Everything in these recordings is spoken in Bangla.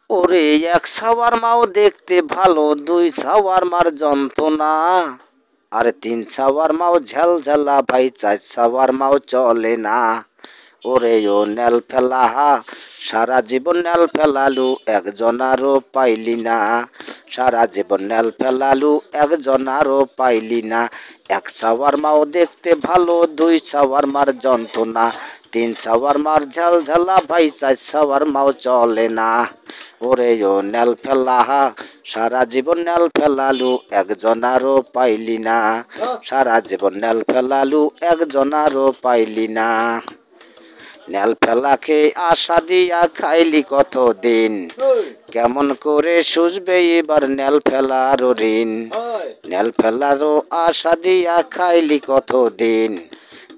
ওরে এক শাওয়ারমাও দেখতে ভালো, দুই শাওয়ারমার যন্ত্রণা, আর তিন শাওয়ারমাও ঝালঝালা ভাই, চার শাওয়ারমাও চলে না। ওরে ও নেল ফেলা সারা জীবন নেল ফেলালু, একজনারও পাইলি না। সারা জীবন নেল ফেলালু, একজনারও পাইলি না। এক শাওয়ারমাও দেখতে ভালো, দুই শাওয়ারমার যন্ত্রণা, তিন শাওয়ারমার ঝালঝালা ভাই, চার শাওয়ারমাও চলে না। ওরে ও নেল ফেলা সারা জীবন নেল ফেলালু, একজনারও পাইলি না। সারা জীবন নেল ফেলালু, একজনারও পাইলি না। নেল ফেলা খেয়ে আশা দিয়া খাইলি কতদিন, কেমন করে সুঝবে এবার নেল ফেলার ঋণ। নেল ফেলারও আশা দিয়া খাইলি কতদিন,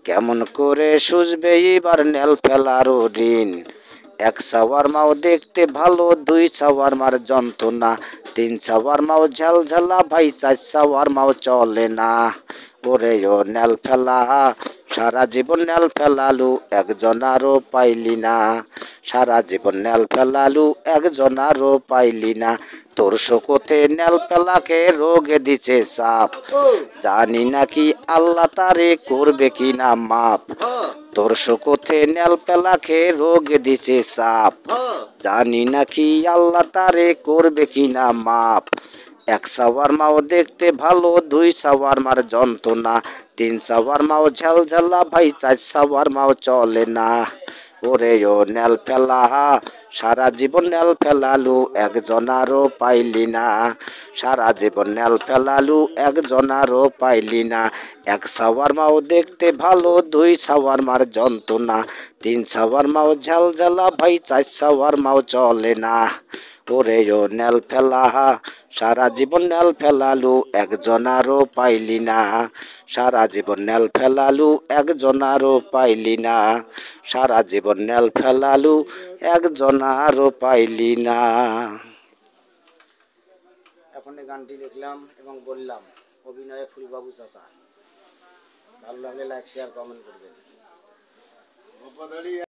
কেমন করে সুঝবে এবার নেল ফেলার ঋণ। এক শাওয়ারমাও দেখতে ভালো, দুই শাওয়ারমার যন্ত্রণা, তিন শাওয়ারমাও ঝালঝালা ভাই, চার শাওয়ারমাও চলে না। ওরে ও নেল ফেলা সারা জীবন নেল ফেলালু, একজনারও পাইলি না। সারা জীবন নেল ফেলালু, একজনারও পাইলি না। তোর শোকতে নেল ফেলাকে রোগে দিছে চাপ, জানি নাকি আল্লাহ তারে করবে কি না মাপ। তোর শোকতে নেল ফেলাকে রোগে দিছে চাপ, জানি নাকি আল্লাহ তারে করবে কি না মাপ। এক শাওয়ারমাও দেখতে ভালো, দুই শাওয়ারমার যন্ত্রণা, তিন শাওয়ারমাও ঝালঝালা ভাই, চার শাওয়ারমাও চলে না। ওরে ও নেল ফেলা সারা জীবন নেল ফেলালু, একজনারও পাইলি না। সারা জীবন নেল ফেলালু, একজনারও পাইলি না। এক শাওয়ারমাও দেখতে ভালো, দুই শাওয়ারমার যন্ত্রণা, তিন শাওয়ারমাও ঝালঝালা ভাই, চার শাওয়ারমাও চলে না। ওরে ও নেল ফেলা সারা জীবন নেল ফেলালু, একজনারও পাইলি না। সারা জীবন নেল ফেলালু, একজনারও পাইলি না। সারা জীবন নেল ফেলালু, একজনারও পাইলি না। এখন এই গানটি লিখলাম এবং বললাম, অভিনয়ে ফুলবাবু চাচা। ভালো লাগলে লাইক শেয়ার কমেন্ট করবেন।